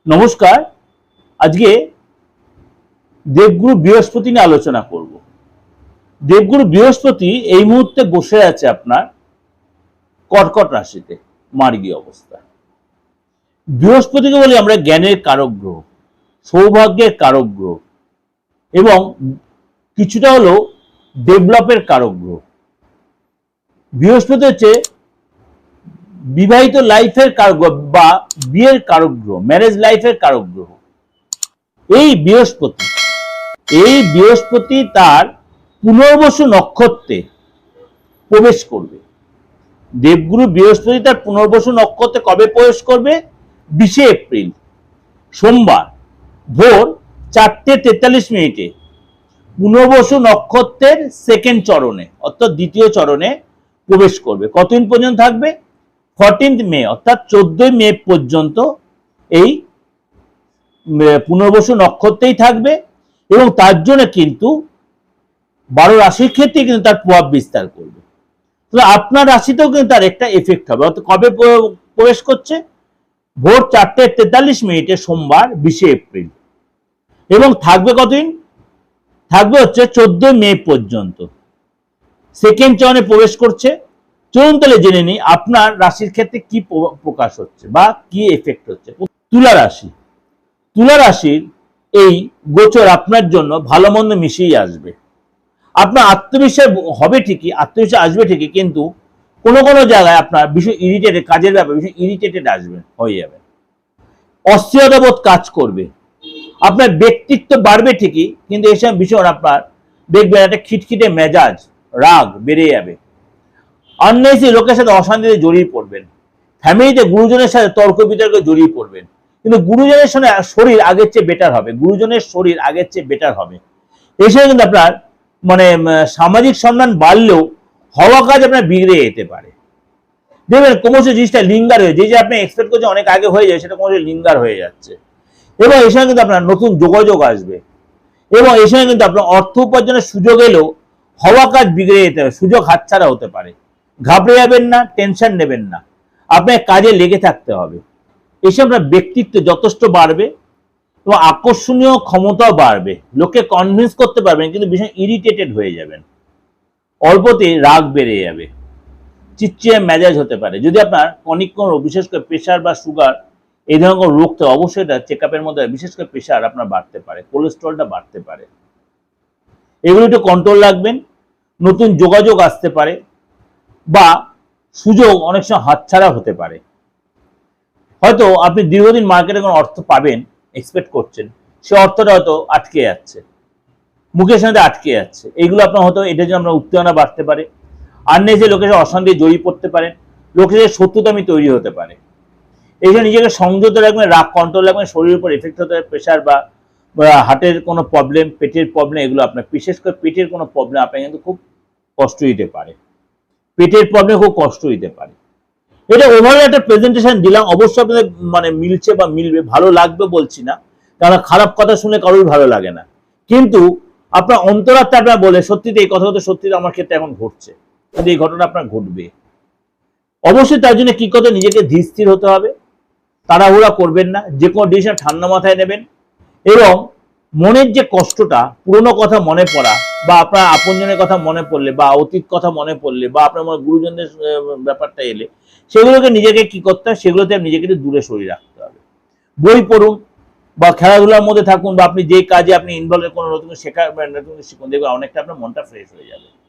নমস্কার। আজকে দেবগুরু বৃহস্পতি নিয়ে আলোচনা করব। দেবগুরু বৃহস্পতি এই মুহূর্তে বসে আছে আপনার কর্কট রাশিতে মার্গী অবস্থা। বৃহস্পতিকে বলি আমরা জ্ঞানের কারক গ্রহ, সৌভাগ্যের কারক গ্রহ এবং কিছুটা হলো ডেভেলপের কারক গ্রহ। বৃহস্পতি হচ্ছে বিবাহিত লাইফের কারক গ্রহ বা বিয়ের কারক গ্রহ, ম্যারেজ লাইফের কারক গ্রহ। এই বৃহস্পতি তার পুনর্বসু নক্ষত্রে প্রবেশ করবে। দেবগুরু বৃহস্পতি তার পুনর্বসু নক্ষত্রে কবে প্রবেশ করবে? 20 এপ্রিল সোমবার ভোর 4:43 পুনর্বসু নক্ষত্রের সেকেন্ড চরণে অর্থাৎ দ্বিতীয় চরণে প্রবেশ করবে। কতদিন পর্যন্ত থাকবে? 14 মে অর্থাৎ 14 মে পর্যন্ত এই পুনর্বসু নক্ষত্রেই থাকবে এবং তার জন্য কিন্তু 12 রাশির ক্ষেত্রে কিন্তু তার প্রভাব বিস্তার করবে। তো আপনার রাশিতেও কিন্তু তার একটা এফেক্ট হবে। অর্থাৎ কবে প্রবেশ করছে? ভোর 4:43 সোমবার 20 এপ্রিল এবং থাকবে কতদিন? থাকবে হচ্ছে 14 মে পর্যন্ত। সেকেন্ড চরণে প্রবেশ করছে। চলুন তাহলে জেনে নিই আপনার রাশির ক্ষেত্রে কি প্রকাশ হচ্ছে বা কি এফেক্ট হচ্ছে। তুলা রাশি, তুলা রাশির এই গোচর আপনার জন্য ভালো মন্দ মিশিয়ে আসবে। আপনার আত্মবিশ্বাস হবে ঠিকই, আত্মবিশ্বাস আসবে ঠিকই, কিন্তু কোনো কোনো জায়গায় আপনার ভীষণ ইরিটেটেড, কাজের ব্যাপারে ভীষণ ইরিটেটেড আসবে, হয়ে যাবে। অস্থিরতা বোধ কাজ করবে। আপনার ব্যক্তিত্ব বাড়বে ঠিকই, কিন্তু এই সময় ভীষণ আপনার দেখবেন একটা খিটখিটে মেজাজ, রাগ বেড়ে যাবে। অন্যায় লোকের সাথে অশান্তিতে জড়িয়ে পড়বেন। ফ্যামিলিতে গুরুজনের সাথে তর্ক বিতর্কে জড়িয়ে পড়বেন, কিন্তু গুরুজনের সঙ্গে শরীর আগের চেয়ে বেটার হবে। গুরুজনের শরীর আগের চেয়ে বেটার হবে। এই সময় কিন্তু আপনার সামাজিক সম্মান বাড়লেও হওয়া কাজ আপনার বিগড়ে যেতে পারে। দেখবেন ক্রমশ জিনিসটা লিঙ্গার হয়ে, যে আপনি এক্সপেক্ট করছেন অনেক আগে হয়ে যায়, সেটা ক্রমশ লিঙ্গার হয়ে যাচ্ছে। এবং এই সময় কিন্তু আপনার নতুন যোগাযোগ আসবে এবং এই সময় কিন্তু আপনার অর্থ উপার্জনের সুযোগ এলেও হওয়া কাজ বিগড়ে যেতে হবে, সুযোগ হাতছাড়া হতে পারে। ঘাবড়ে যাবেন না, টেনশন নেবেন না, আপনার কাজে লেগে থাকতে হবে। এসে আপনার ব্যক্তিত্ব যথেষ্ট বাড়বে এবং আকর্ষণীয় ক্ষমতাও বাড়বে। লোককে কনভিন্স করতে পারবেন, কিন্তু ভীষণ ইরিটেটেড হয়ে যাবেন। অল্পতে রাগ বেড়ে যাবে, চিটচিটে মেজাজ হতে পারে। যদি আপনার কনিক কোনো রোগ, বিশেষ করে প্রেশার বা সুগার, এই ধরনের কোনো রোগ তো অবশ্যই এটা চেক আপের মধ্যে, বিশেষ করে প্রেশার আপনার বাড়তে পারে, কোলেস্ট্রলটা বাড়তে পারে। এগুলো একটু কন্ট্রোল রাখবেন। নতুন যোগাযোগ আসতে পারে বা সুযোগ অনেক সময় হাতছাড়া হতে পারে। হয়তো আপনি দীর্ঘদিন মার্কেটে কোনো অর্থ পাবেন এক্সপেক্ট করছেন, সে অর্থটা হয়তো আটকে যাচ্ছে, মুখের সাথে আটকে যাচ্ছে। এইগুলো আপনার হয়তো এটার জন্য আপনার উত্তেজনা বাড়তে পারে। আননেসে লোকের সাথে অশান্তি জড়িয়ে পড়তে পারেন, লোকের সাথে শত্রুতামি তৈরি হতে পারে। এই জন্য নিজেকে সংযত রাখবেন, রাগ কন্ট্রোল রাখবেন। শরীরের উপর এফেক্ট হতে পারে প্রেশার বা হার্টের কোনো প্রবলেম, পেটের প্রবলেম, এগুলো আপনার, বিশেষ করে পেটের কোনো প্রবলেম আপনার কিন্তু খুব কষ্ট দিতে পারে। পেটের প্রবলেম খুব কষ্ট দিতে পারে। এটা ওভারঅল একটা প্রেজেন্টেশন দিলাম। অবশ্যই আপনাদের মিলছে বা মিলবে, ভালো লাগবে বলছি না, কারণ খারাপ কথা শুনে কারোর ভালো লাগে না, কিন্তু আপনার অন্তরাত্মা আপনার বলে সত্যিতে এই কথাটা সত্যিতে আমার ক্ষেত্রে এখন ঘটছে, কিন্তু এই ঘটনা আপনার ঘটবে। অবশ্যই তার জন্য কি করতে, নিজেকে ধীর স্থির হতে হবে, তাড়াহুড়া করবেন না, যে কোনো ডিসিশন ঠান্ডা মাথায় নেবেন এবং মনের যে কষ্টটা, পুরোনো কথা মনে পড়া বা আপনার আপনজনের কথা মনে পড়লে বা অতীত কথা মনে পড়লে বা আপনার গুরুজনদের ব্যাপারটা এলে, সেগুলোকে নিজেকে কি করতে হবে, সেগুলোতে নিজেকে একটু দূরে সরিয়ে রাখতে হবে। বই পড়ুন বা খেলাধুলার মধ্যে থাকুন বা আপনি যে কাজে আপনি ইনভলভ, কোনো নতুন শেখা, নতুন শিখুন, দেখবেন অনেকটা আপনার মনটা ফ্রেশ হয়ে যাবে।